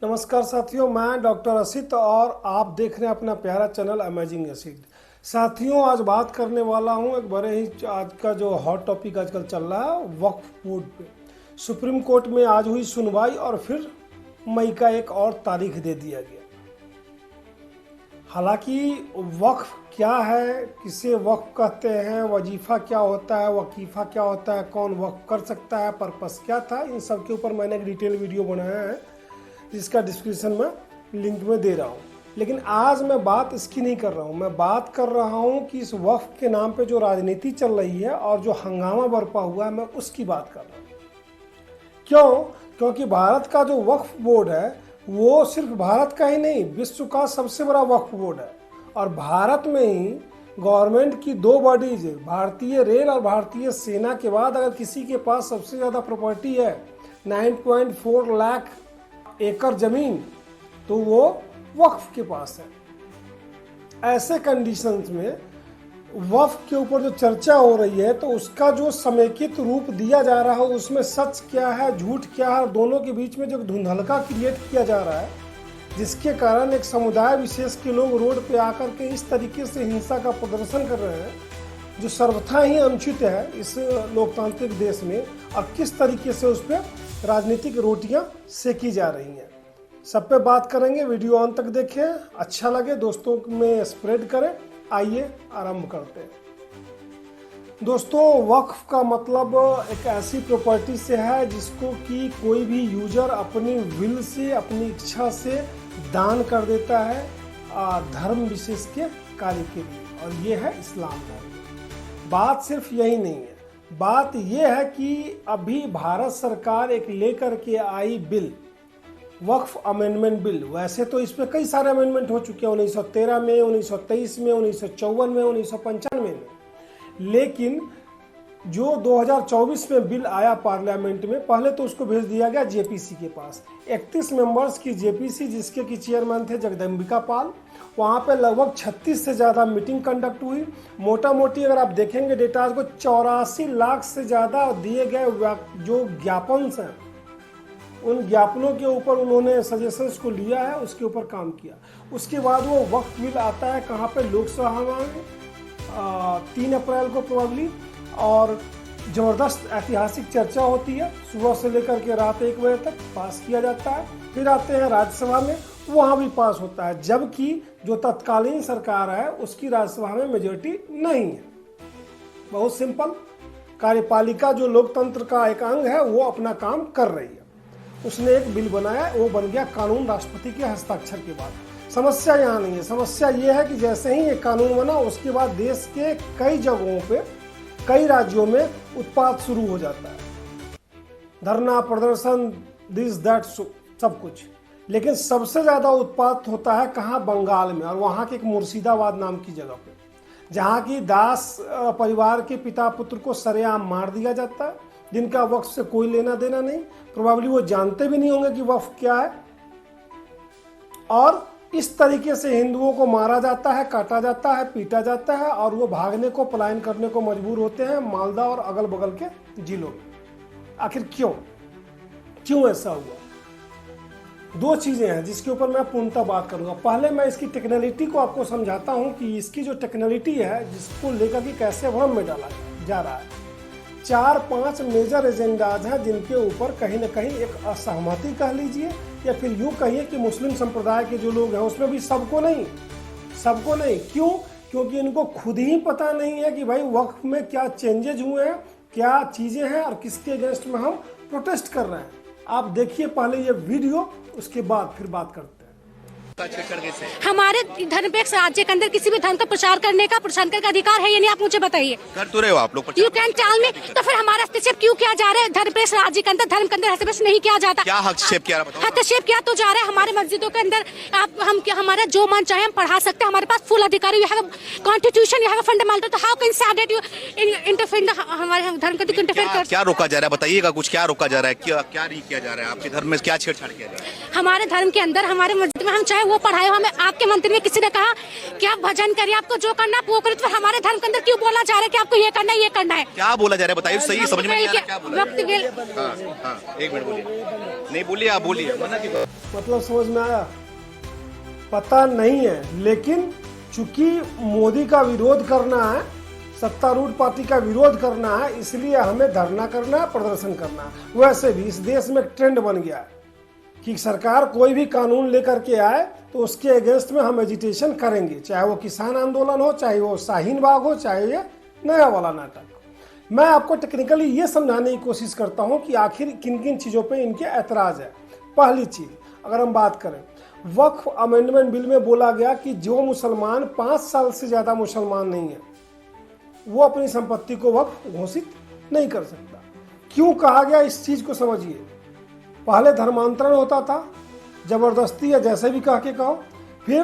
नमस्कार साथियों, मैं डॉक्टर असित और आप देख रहे हैं अपना प्यारा चैनल अमेजिंग असित। साथियों, आज बात करने वाला हूं एक बड़े ही आज का जो हॉट टॉपिक आजकल चल रहा है वक्फ बोर्ड पे। सुप्रीम कोर्ट में आज हुई सुनवाई और फिर मई का एक और तारीख दे दिया गया। हालांकि वक्फ क्या है, किसे वक्फ कहते हैं, वजीफा क्या होता है, वकीफ़ा क्या होता है, कौन वक्फ कर सकता है, पर्पस क्या था, इन सब के ऊपर मैंने एक डिटेल वीडियो बनाया है जिसका डिस्क्रिप्शन में लिंक में दे रहा हूँ। लेकिन आज मैं बात इसकी नहीं कर रहा हूँ, मैं बात कर रहा हूँ कि इस वक्फ के नाम पे जो राजनीति चल रही है और जो हंगामा बरपा हुआ है, मैं उसकी बात कर रहा हूँ। क्यों? क्योंकि भारत का जो वक्फ बोर्ड है वो सिर्फ भारत का ही नहीं, विश्व का सबसे बड़ा वक्फ बोर्ड है। और भारत में ही गवर्नमेंट की दो बॉडीज, भारतीय रेल और भारतीय सेना के बाद अगर किसी के पास सबसे ज़्यादा प्रॉपर्टी है 9.4 लाख एकड़ जमीन, तो वो वक्फ के पास है। ऐसे कंडीशंस में वक्फ के ऊपर जो चर्चा हो रही है तो उसका जो समेकित रूप दिया जा रहा है उसमें सच क्या है, झूठ क्या है, दोनों के बीच में जो धुंधलका क्रिएट किया जा रहा है, जिसके कारण एक समुदाय विशेष के लोग रोड पे आकर के इस तरीके से हिंसा का प्रदर्शन कर रहे हैं जो सर्वथा ही अनुचित है इस लोकतांत्रिक देश में, और किस तरीके से उस पर राजनीतिक रोटियां सेकी जा रही हैं। सब पे बात करेंगे। वीडियो अंत तक देखें, अच्छा लगे दोस्तों में स्प्रेड करें। आइए आरंभ करते हैं। दोस्तों, वक्फ का मतलब एक ऐसी प्रॉपर्टी से है जिसको कि कोई भी यूजर अपनी विल से, अपनी इच्छा से दान कर देता है धर्म विशेष के कार्य के लिए, और ये है इस्लाम धर्म। बात सिर्फ यही नहीं है, बात यह है कि अभी भारत सरकार एक लेकर के आई बिल, वक्फ अमेंडमेंट बिल। वैसे तो इस पर कई सारे अमेंडमेंट हो चुके हैं, 1913 में, 1923 में, 1954 में, 1995 में। लेकिन जो 2024 में बिल आया पार्लियामेंट में, पहले तो उसको भेज दिया गया जेपीसी के पास। 31 मेंबर्स की जेपीसी, जिसके की चेयरमैन थे जगदम्बिका पाल। वहाँ पे लगभग 36 से ज़्यादा मीटिंग कंडक्ट हुई। मोटा मोटी अगर आप देखेंगे डेटाज को, 84 लाख से ज़्यादा दिए गए जो ज्ञापन हैं, उन ज्ञापनों के ऊपर उन्होंने सजेशंस को लिया है, उसके ऊपर काम किया। उसके बाद वो वक्फ बिल आता है कहाँ पे, लोकसभा में 3 अप्रैल को प्रोबेबली, और ज़बरदस्त ऐतिहासिक चर्चा होती है। सुबह से लेकर के रात 1 बजे तक पास किया जाता है। फिर आते हैं राज्यसभा में, वहाँ भी पास होता है, जबकि जो तत्कालीन सरकार है उसकी राज्यसभा में मेजोरिटी नहीं है। बहुत सिंपल, कार्यपालिका जो लोकतंत्र का एक अंग है वो अपना काम कर रही है। उसने एक बिल बनाया, वो बन गया कानून राष्ट्रपति के हस्ताक्षर के बाद। समस्या यहाँ नहीं है, समस्या ये है कि जैसे ही ये कानून बना उसके बाद देश के कई जगहों पे, कई राज्यों में उत्पात शुरू हो जाता है, धरना प्रदर्शन, दिस दैट सब कुछ। लेकिन सबसे ज़्यादा उत्पात होता है कहाँ, बंगाल में, और वहाँ के एक मुर्शिदाबाद नाम की जगह पे, जहाँ की दास परिवार के पिता पुत्र को सरेआम मार दिया जाता है, जिनका वक्फ से कोई लेना देना नहीं। प्रोबेबली वो जानते भी नहीं होंगे कि वक्फ क्या है। और इस तरीके से हिंदुओं को मारा जाता है, काटा जाता है, पीटा जाता है, और वो भागने को, पलायन करने को मजबूर होते हैं मालदा और अगल बगल के जिलों में। आखिर क्यों ऐसा हुआ? 2 चीज़ें हैं जिसके ऊपर मैं पूर्णतः बात करूंगा। पहले मैं इसकी टेक्निकलिटी को आपको समझाता हूं कि इसकी जो टेक्निकलिटी है, जिसको लेकर के कैसे भ्रम में डाला जा रहा है। 4-5 मेजर एजेंडाज हैं जिनके ऊपर कहीं ना कहीं एक असहमति कह लीजिए, या फिर यूँ कहिए कि मुस्लिम संप्रदाय के जो लोग हैं उसमें भी सबको नहीं। क्यों? क्योंकि इनको खुद ही पता नहीं है कि भाई वक्फ में क्या चेंजेज हुए हैं, क्या चीज़ें हैं, और किसके अगेंस्ट में हम प्रोटेस्ट कर रहे हैं। आप देखिए पहले ये वीडियो, उसके बाद फिर बात करते हैं। हमारे धर्मनिरपेक्ष राज्य के अंदर किसी भी धर्म का प्रचार करने का अधिकार है या नहीं, आप मुझे बताइए। कर तो रहे हो आप लोग, यू कैन टेल मी। तो फिर हमारा हस्तक्षेप क्यों किया जा रहा है? धर्मनिरपेक्ष राज्य के अंदर धर्म के अंदर हस्तक्षेप नहीं किया जाता। क्या हस्तक्षेप किया? हस्तक्षेप किया तो जा रहा है हमारे मस्जिदों के अंदर। हम हमारा जो मन चाहे हम पढ़ा सकते हैं, हमारे पास फुल अधिकार, you have constitution, you have fundamental. तो how can say that you interfere हमारे धर्म को इंटरफेयर कर? क्या रोका जा रहा है, बताइएगा कुछ। क्या रोका जा रहा है, क्या नहीं किया जा रहा है? आपके धर्म में क्या छेड़छाड़ किया जा रहा है? हमारे धर्म के अंदर, हमारे मस्जिद में हम चाहे वो पढ़ाए, हमें आपके मंदिर में किसी ने कहा कि आप भजन करिए, आपको जो करना आप वो करिए। तो हमारे धर्म के अंदर क्यों बोला जा रहा है कि आपको ये करना है, ये करना है? क्या बोला जा रहा है बताइए, सही समझ में नहीं आ रहा क्या बोला? वक्त गेल। हाँ, 1 मिनट बोलिए। नहीं बोलिए, आप बोलिए। मतलब समझ में आया? पता नहीं है, लेकिन चूंकि मोदी का विरोध करना है, सत्तारूढ़ पार्टी का विरोध करना है, इसलिए हमें धरना करना है, प्रदर्शन करना है। वैसे भी इस देश में एक ट्रेंड बन गया है कि सरकार कोई भी कानून लेकर के आए तो उसके अगेंस्ट में हम एजिटेशन करेंगे, चाहे वो किसान आंदोलन हो, चाहे वो शाहीन बाग हो, चाहे ये नया वाला नाटक। मैं आपको टेक्निकली ये समझाने की कोशिश करता हूँ कि आखिर किन किन चीज़ों पे इनके ऐतराज़ है। पहली चीज़, अगर हम बात करें, वक्फ अमेंडमेंट बिल में बोला गया कि जो मुसलमान 5 साल से ज़्यादा मुसलमान नहीं है वो अपनी संपत्ति को वक्फ घोषित नहीं कर सकता। क्यों कहा गया, इस चीज़ को समझिए। पहले धर्मांतरण होता था, जबरदस्ती या जैसे भी कह के कहो, फिर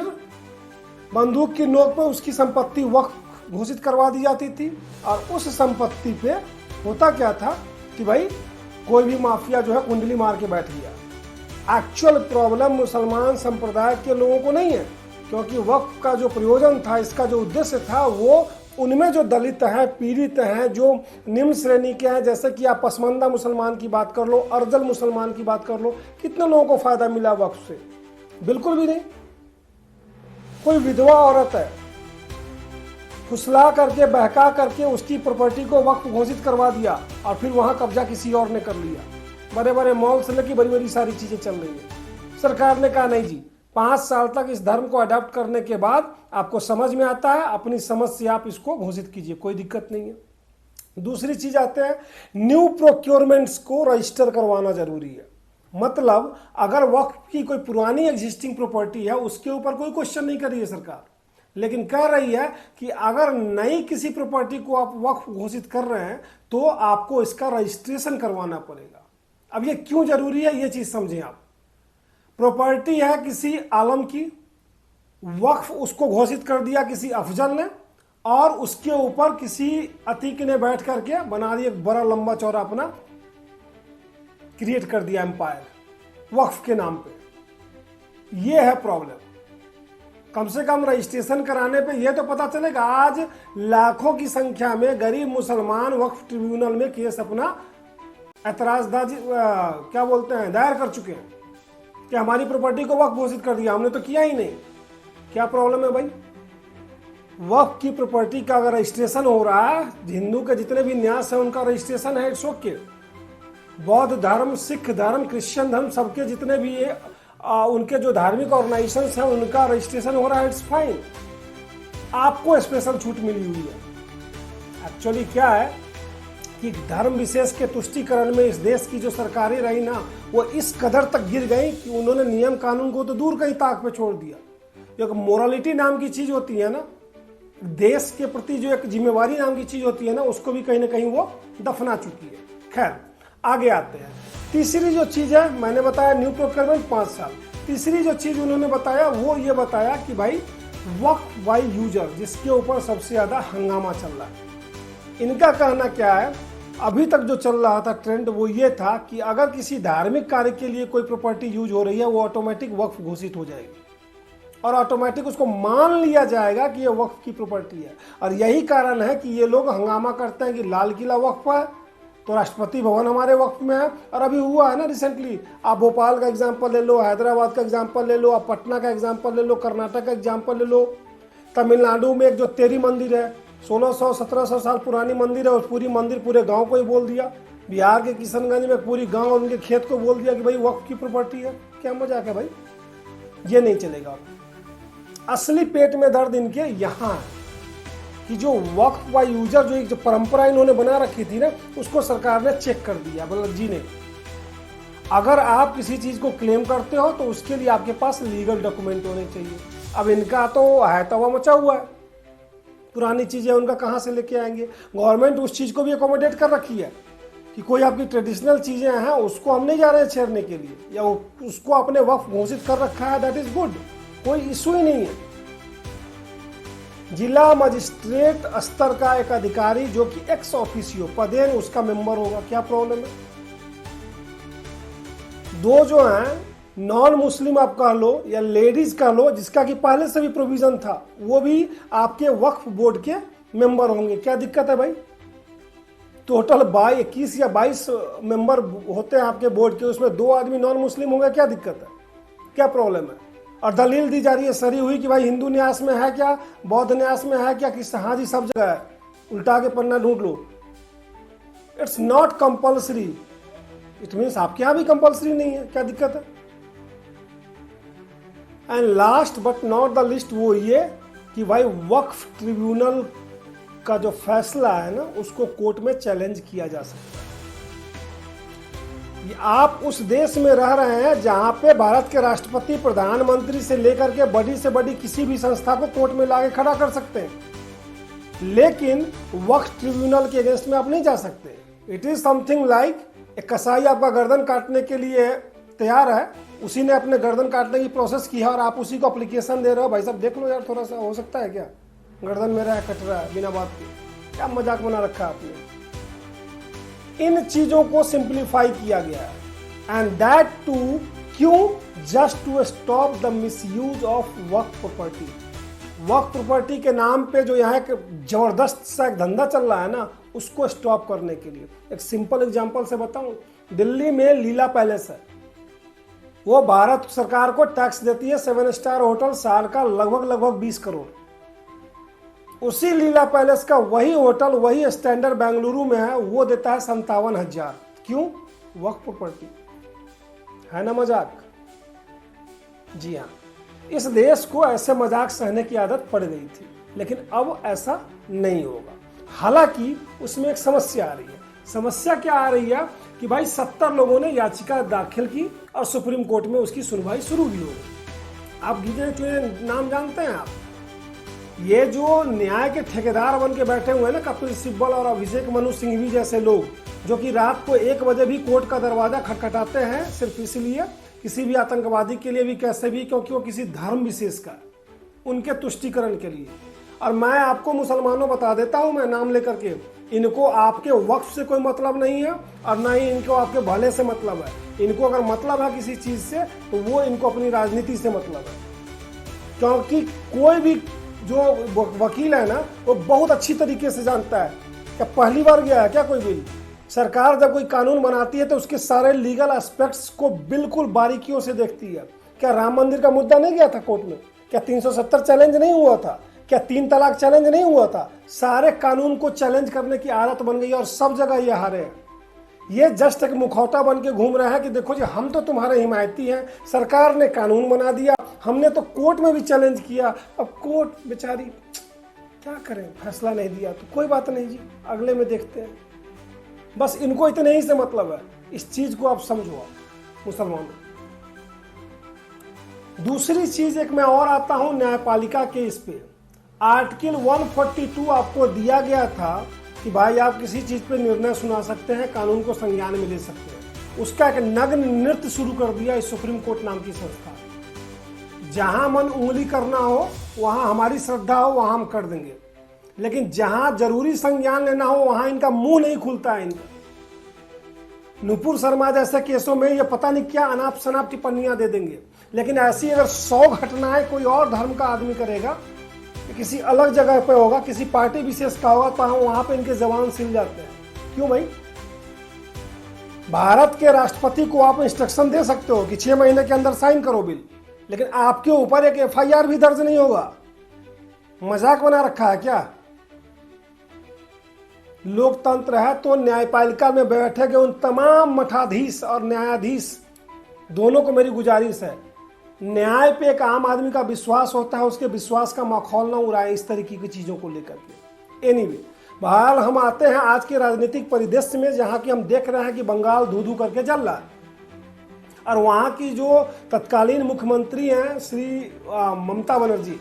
बंदूक की नोक पर उसकी संपत्ति वक्फ घोषित करवा दी जाती थी, और उस संपत्ति पे होता क्या था कि भाई कोई भी माफिया जो है कुंडली मार के बैठ गया। एक्चुअल प्रॉब्लम मुसलमान संप्रदाय के लोगों को नहीं है, क्योंकि वक्फ का जो प्रयोजन था, इसका जो उद्देश्य था, वो उनमें जो दलित हैं, पीड़ित हैं, जो निम्न श्रेणी के हैं, जैसे कि आप पसमानदा मुसलमान की बात कर लो, अर्जल मुसलमान की बात कर लो, कितने लोगों को फायदा मिला वक्फ से? बिल्कुल भी नहीं। कोई विधवा औरत है, फुसला करके, बहका करके उसकी प्रॉपर्टी को वक्फ घोषित करवा दिया और फिर वहां कब्जा किसी और ने कर लिया। बड़े बड़े मॉल से लेकर बड़ी बड़ी सारी चीजें चल रही है। सरकार ने कहा नहीं जी, 5 साल तक इस धर्म को अडॉप्ट करने के बाद आपको समझ में आता है, अपनी समझ से आप इसको घोषित कीजिए, कोई दिक्कत नहीं है। दूसरी चीज आते हैं, न्यू प्रोक्योरमेंट्स को रजिस्टर करवाना जरूरी है। मतलब अगर वक्फ की कोई पुरानी एग्जिस्टिंग प्रॉपर्टी है, उसके ऊपर कोई क्वेश्चन नहीं कर रही है सरकार, लेकिन कह रही है कि अगर नई किसी प्रॉपर्टी को आप वक्फ घोषित कर रहे हैं तो आपको इसका रजिस्ट्रेशन करवाना पड़ेगा। अब ये क्यों जरूरी है, ये चीज समझें आप। प्रॉपर्टी है किसी आलम की, वक्फ उसको घोषित कर दिया किसी अफजल ने, और उसके ऊपर किसी अतीक ने बैठ करके बना दिया एक बड़ा लंबा चौड़ा अपना क्रिएट कर दिया एम्पायर वक्फ के नाम पे। ये है प्रॉब्लम। कम से कम रजिस्ट्रेशन कराने पे ये तो पता चलेगा। आज लाखों की संख्या में गरीब मुसलमान वक्फ ट्रिब्यूनल में केस अपना ऐतराज़दाजी क्या बोलते हैं, दायर कर चुके हैं कि हमारी प्रॉपर्टी को वक्फ घोषित कर दिया, हमने तो किया ही नहीं। क्या प्रॉब्लम है भाई? वक्फ की प्रॉपर्टी का अगर रजिस्ट्रेशन हो रहा है, हिंदू के जितने भी न्यास है उनका रजिस्ट्रेशन है, इट्स ओके। बौद्ध धर्म, सिख धर्म, क्रिश्चियन धर्म, सबके जितने भी उनके जो धार्मिक ऑर्गेनाइजेशन हैं उनका रजिस्ट्रेशन हो रहा है, इट्स फाइन। आपको स्पेशल छूट मिली हुई है। एक्चुअली क्या है कि धर्म विशेष के तुष्टीकरण में इस देश की जो सरकारें रही ना, वो इस कदर तक गिर गई कि उन्होंने नियम कानून को तो दूर कहीं ताक पे छोड़ दिया। एक मोरालिटी नाम की चीज होती है ना, देश के प्रति जो एक जिम्मेवारी नाम की चीज होती है ना, उसको भी कहीं ना कहीं वो दफना चुकी है। खैर, आगे आते हैं। तीसरी जो चीज है, मैंने बताया न्यू प्रोक्योरमेंट 5 साल। तीसरी जो चीज उन्होंने बताया वो ये बताया कि भाई वक्फ बाय यूजर, जिसके ऊपर सबसे ज्यादा हंगामा चल रहा है। इनका कहना क्या है, अभी तक जो चल रहा था ट्रेंड वो ये था कि अगर किसी धार्मिक कार्य के लिए कोई प्रॉपर्टी यूज हो रही है, वो ऑटोमेटिक वक्फ घोषित हो जाएगी और ऑटोमेटिक उसको मान लिया जाएगा कि ये वक्फ की प्रॉपर्टी है। और यही कारण है कि ये लोग हंगामा करते हैं कि लाल किला वक्फ है तो राष्ट्रपति भवन हमारे वक्फ में है। और अभी हुआ है ना रिसेंटली, आप भोपाल का एग्जाम्पल ले लो, हैदराबाद का एग्जाम्पल ले लो, आप पटना का एग्जाम्पल ले लो, कर्नाटक का एग्जाम्पल ले लो, तमिलनाडु में एक जो तेरी मंदिर है, 1600-1700 साल पुरानी मंदिर है, उस पूरी मंदिर पूरे गांव को ही बोल दिया। बिहार के किशनगंज में पूरी गांव और उनके खेत को बोल दिया कि भाई वक्फ की प्रॉपर्टी है। क्या मजाक है भाई? ये नहीं चलेगा। असली पेट में दर्द इनके यहाँ है कि जो वक्फ बाय यूजर, जो एक जो परंपरा इन्होंने बना रखी थी ना, उसको सरकार ने चेक कर दिया। मतलब जी ने, अगर आप किसी चीज को क्लेम करते हो तो उसके लिए आपके पास लीगल डॉक्यूमेंट होने चाहिए। अब इनका तो है तवा मचा हुआ है, पुरानी चीजें उनका कहाँ से लेके आएंगे? गवर्नमेंट उस चीज को भी अकोमोडेट कर रखी है कि कोई आपकी ट्रेडिशनल चीजें हैं उसको हम नहीं जा रहे हैं छेड़ने के लिए, या उसको अपने वक्फ घोषित कर रखा है, दैट इज गुड, कोई इशू ही नहीं है। जिला मजिस्ट्रेट स्तर का एक अधिकारी जो कि एक्स ऑफिसियो पदेन उसका मेंबर होगा, क्या प्रॉब्लम है? दो जो हैं नॉन मुस्लिम आप कह लो या लेडीज कह लो, जिसका कि पहले से भी प्रोविजन था, वो भी आपके वक्फ बोर्ड के मेंबर होंगे। क्या दिक्कत है भाई? टोटल 21 या 22 मेंबर होते हैं आपके बोर्ड के, उसमें 2 आदमी नॉन मुस्लिम होंगे, क्या दिक्कत है? क्या प्रॉब्लम है? और दलील दी जा रही है सरी हुई कि भाई हिंदू न्यास में है क्या, बौद्ध न्यास में है क्या, किस? हाँ जी, सब जगह है, उल्टा के पन्ना ढूंढ लो। It's not compulsory, it means आपके यहां भी कंपल्सरी नहीं है, क्या दिक्कत है? And last but not the least वो ये कि भाई वक्फ ट्रिब्यूनल का जो फैसला है ना, उसको कोर्ट में चैलेंज किया जा सकता है। आप उस देश में रह रहे हैं जहां पे भारत के राष्ट्रपति, प्रधानमंत्री से लेकर के बड़ी से बड़ी किसी भी संस्था को कोर्ट में लाके खड़ा कर सकते हैं, लेकिन वक्फ ट्रिब्यूनल के अगेंस्ट में आप नहीं जा सकते। इट इज समथिंग लाइक एक कसाई आपका गर्दन काटने के लिए तैयार है, उसी ने अपने गर्दन काटने की प्रोसेस की है और आप उसी को एप्लीकेशन दे रहे हो, भाई साहब देख लो यार, थोड़ा सा हो सकता है क्या, गर्दन मेरा है, कट रहा है बिना बात के, क्या मजाक बना रखा है आपने। इन चीजों को सिंप्लीफाई किया गया है, एंड दैट टू क्यों? Just to stop the misuse of वक्फ प्रॉपर्टी। वक्फ प्रॉपर्टी के नाम पे जो यहाँ एक जबरदस्त सा एक धंधा चल रहा है ना, उसको स्टॉप करने के लिए। एक सिंपल एग्जांपल से बताऊं, दिल्ली में लीला पैलेस है, वो भारत सरकार को टैक्स देती है 7 स्टार होटल, साल का लगभग 20 करोड़। उसी लीला पैलेस का वही होटल, वही स्टैंडर्ड बेंगलुरु में है, वो देता है 57,000। क्यों? वक्फ प्रॉपर्टी है ना, मजाक। जी हाँ, इस देश को ऐसे मजाक सहने की आदत पड़ गई थी, लेकिन अब ऐसा नहीं होगा। हालांकि उसमें एक समस्या आ रही है। समस्या क्या आ रही है कि भाई 70 लोगों ने याचिका दाखिल की और सुप्रीम कोर्ट में उसकी सुनवाई शुरू भी हो गई। आप गिने चुने नाम जानते हैं आप? ये जो न्याय के ठेकेदार बन के बैठे हुए हैं ना, कपिल सिब्बल और अभिषेक मनु सिंघवी जैसे लोग, जो कि रात को 1 बजे भी कोर्ट का दरवाजा खटखटाते हैं सिर्फ इसलिए, किसी भी आतंकवादी के लिए भी, कैसे भी, क्योंकि वो किसी धर्म विशेष का, उनके तुष्टीकरण के लिए। और मैं आपको मुसलमानों बता देता हूं, मैं नाम लेकर के, इनको आपके वक्फ से कोई मतलब नहीं है और ना ही इनको आपके भले से मतलब है। इनको अगर मतलब है किसी चीज से, तो वो इनको अपनी राजनीति से मतलब है। क्योंकि कोई भी जो वकील है ना, वो बहुत अच्छी तरीके से जानता है। क्या पहली बार गया है क्या कोई बिल? सरकार जब कोई कानून बनाती है तो उसके सारे लीगल एस्पेक्ट्स को बिल्कुल बारीकियों से देखती है। क्या राम मंदिर का मुद्दा नहीं गया था कोर्ट में? क्या 370 चैलेंज नहीं हुआ था? क्या 3 तलाक चैलेंज नहीं हुआ था? सारे कानून को चैलेंज करने की आदत बन गई और सब जगह ये हारे हैं। ये जस्ट एक मुखौटा बन के घूम रहा है कि देखो जी, हम तो तुम्हारे हिमायती हैं, सरकार ने कानून बना दिया, हमने तो कोर्ट में भी चैलेंज किया, अब कोर्ट बेचारी क्या करें, फैसला नहीं दिया तो कोई बात नहीं जी, अगले में देखते हैं। बस इनको इतने ही से मतलब है। इस चीज को आप समझो मुसलमानों। दूसरी चीज एक मैं और आता हूं न्यायपालिका के इस पे। आर्टिकल 142 आपको दिया गया था कि भाई आप किसी चीज पे निर्णय सुना सकते हैं, कानून को संज्ञान में ले सकते हैं। उसका एक नग्न नृत्य शुरू कर दिया इस सुप्रीम कोर्ट नाम की संस्था। जहां मन उंगली करना हो, वहां हमारी श्रद्धा हो, वहां हम कर देंगे, लेकिन जहां जरूरी संज्ञान लेना हो, वहां इनका मुंह नहीं खुलता है। इनका नुपुर शर्मा जैसे केसों में ये पता नहीं क्या अनाप शनाप टिप्पणियां दे देंगे, लेकिन ऐसी अगर 100 घटनाएं कोई और धर्म का आदमी करेगा, किसी अलग जगह पे होगा, किसी पार्टी विशेष का होगा, तो वहां पे इनके जबान सिल जाते हैं। क्यों भाई? भारत के राष्ट्रपति को आप इंस्ट्रक्शन दे सकते हो कि 6 महीने के अंदर साइन करो बिल, लेकिन आपके ऊपर एक FIR भी दर्ज नहीं होगा। मजाक बना रखा है क्या? लोकतंत्र है तो न्यायपालिका में बैठे गए उन तमाम मठाधीश और न्यायाधीश दोनों को मेरी गुजारिश है, न्याय पे एक आम आदमी का विश्वास होता है, उसके विश्वास का माखौल ना उड़ाए इस तरीके की चीजों को लेकर के। एनीवे, बहरहाल हम आते हैं आज के राजनीतिक परिदृश्य में, जहां की हम देख रहे हैं कि बंगाल धू धू करके जल रहा है और वहां की जो तत्कालीन मुख्यमंत्री हैं श्री ममता बनर्जी,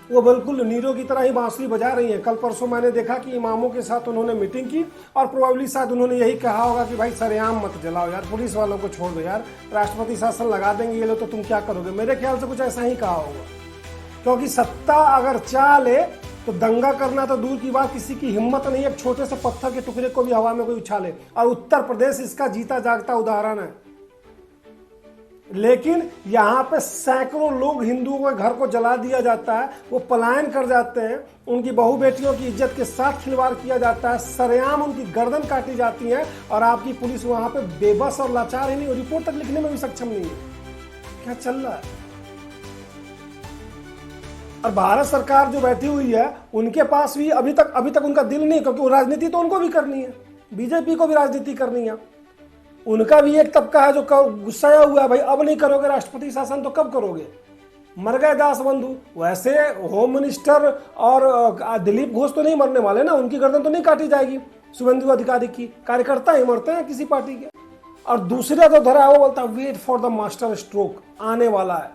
वो बिल्कुल नीरो की तरह ही बांसुरी बजा रही हैं। कल परसों मैंने देखा कि इमामों के साथ उन्होंने मीटिंग की और प्रोबेबली शायद उन्होंने यही कहा होगा कि भाई सरेआम मत जलाओ यार, पुलिस वालों को छोड़ दो यार, राष्ट्रपति शासन लगा देंगे ये लोग तो तुम क्या करोगे। मेरे ख्याल से कुछ ऐसा ही कहा होगा, क्योंकि सत्ता अगर चाह ले तो दंगा करना तो दूर की बात, किसी की हिम्मत नहीं है एक छोटे से पत्थर के टुकड़े को भी हवा में कोई उछाले। और उत्तर प्रदेश इसका जीता जागता उदाहरण है। लेकिन यहाँ पे सैकड़ों लोग, हिंदुओं के घर को जला दिया जाता है, वो पलायन कर जाते हैं, उनकी बहू बेटियों की इज्जत के साथ खिलवाड़ किया जाता है, सरेआम उनकी गर्दन काटी जाती है और आपकी पुलिस वहां पे बेबस और लाचार ही नहीं, रिपोर्ट तक लिखने में भी सक्षम नहीं है। क्या चल रहा है? और भारत सरकार जो बैठी हुई है उनके पास भी अभी तक उनका दिल नहीं, क्योंकि राजनीति तो उनको भी करनी है, बीजेपी को भी राजनीति करनी है। उनका भी एक तबका है जो गुस्साया हुआ है, भाई अब नहीं करोगे राष्ट्रपति शासन तो कब करोगे? मर गए दास बंधु। वैसे होम मिनिस्टर और दिलीप घोष तो नहीं मरने वाले ना, उनकी गर्दन तो नहीं काटी जाएगी शुभेंदु अधिकारी की। कार्यकर्ता ही मरते हैं किसी पार्टी के। और दूसरा जो धरा है वो बोलता है wait for the masterstroke, आने वाला है।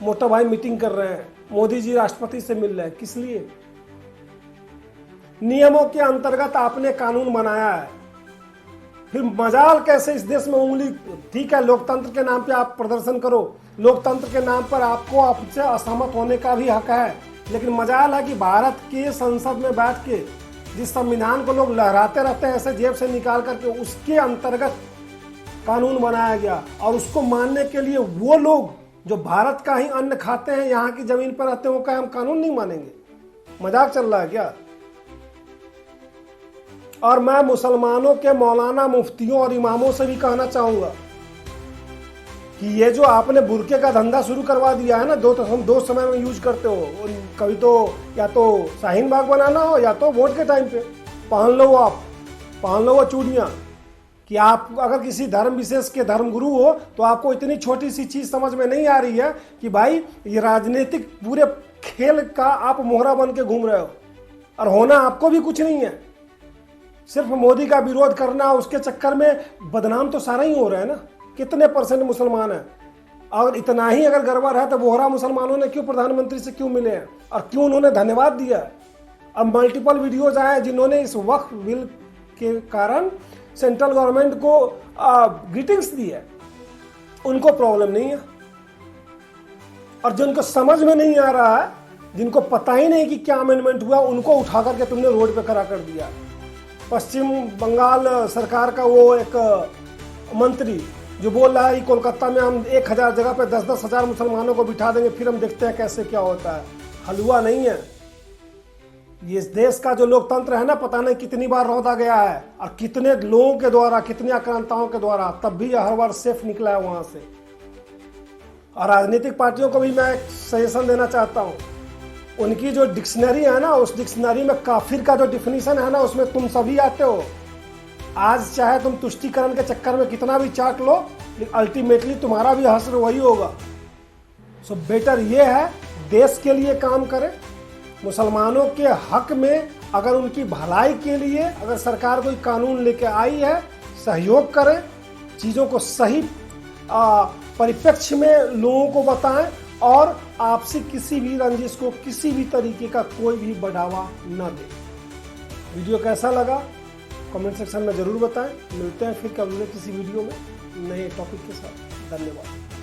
मोटा भाई मीटिंग कर रहे हैं, मोदी जी राष्ट्रपति से मिल रहे हैं, किस लिए? नियमों के अंतर्गत आपने कानून बनाया है, फिर मजाल कैसे इस देश में उंगली? ठीक है, लोकतंत्र के नाम पे आप प्रदर्शन करो, लोकतंत्र के नाम पर आपको आपसे असहमत होने का भी हक है, लेकिन मजाल है कि भारत के संसद में बैठ के जिस संविधान को लोग लहराते रहते हैं ऐसे जेब से निकाल करके, उसके अंतर्गत कानून बनाया गया। और उसको मानने के लिए वो लोग जो भारत का ही अन्न खाते हैं, यहाँ की जमीन पर रहते हैं, वो क्या हम कानून नहीं मानेंगे? मजाक चल रहा है क्या? और मैं मुसलमानों के मौलाना, मुफ्तियों और इमामों से भी कहना चाहूंगा कि ये जो आपने बुरके का धंधा शुरू करवा दिया है ना, दो समय में यूज करते हो, कभी तो या तो शाहीन बाग बनाना हो या तो वोट के टाइम पे पहन लो वो चूड़ियाँ, कि आप अगर किसी धर्म विशेष के धर्मगुरु हो तो आपको इतनी छोटी सी चीज समझ में नहीं आ रही है कि भाई ये राजनीतिक पूरे खेल का आप मोहरा बन के घूम रहे हो, और होना आपको भी कुछ नहीं है। सिर्फ मोदी का विरोध करना, उसके चक्कर में बदनाम तो सारा ही हो रहा है ना। कितने % मुसलमान हैं? और इतना ही अगर गड़बड़ है तो बोहरा मुसलमानों ने क्यों प्रधानमंत्री से क्यों मिले हैं और क्यों उन्होंने धन्यवाद दिया? अब मल्टीपल वीडियोज आए जिन्होंने इस वक्फ बिल के कारण सेंट्रल गवर्नमेंट को ग्रीटिंग्स दी है, उनको प्रॉब्लम नहीं है। और जिनको समझ में नहीं आ रहा है, जिनको पता ही नहीं कि क्या अमेंडमेंट हुआ, उनको उठा करके तुमने रोड पे खड़ा कर दिया। पश्चिम बंगाल सरकार का वो एक मंत्री जो बोल रहा है कि कोलकाता में हम 1000 जगह पे 10-10 हज़ार मुसलमानों को बिठा देंगे, फिर हम देखते हैं कैसे क्या होता है। हलवा नहीं है ये। इस देश का जो लोकतंत्र है ना, पता नहीं कितनी बार रौंदा गया है और कितने लोगों के द्वारा, कितनी आक्रांताओं के द्वारा, तब भी हर बार सेफ निकला है वहां से। और राजनीतिक पार्टियों को भी मैं एक सजेशन देना चाहता हूं, उनकी जो डिक्शनरी है ना, उस डिक्शनरी में काफिर का जो डिफिनीशन है ना, उसमें तुम सभी आते हो। आज चाहे तुम तुष्टीकरण के चक्कर में कितना भी चाट लो, लेकिन अल्टीमेटली तुम्हारा भी हश्र वही होगा। सो बेटर ये है देश के लिए काम करें, मुसलमानों के हक में, अगर उनकी भलाई के लिए अगर सरकार कोई कानून लेके आई है, सहयोग करें, चीज़ों को सही परिप्रेक्ष्य में लोगों को बताएं और आपसी किसी भी रंजिश को किसी भी तरीके का कोई भी बढ़ावा न दें। वीडियो कैसा लगा कमेंट सेक्शन में ज़रूर बताएं। मिलते हैं फिर कभी किसी वीडियो में नए टॉपिक के साथ। धन्यवाद।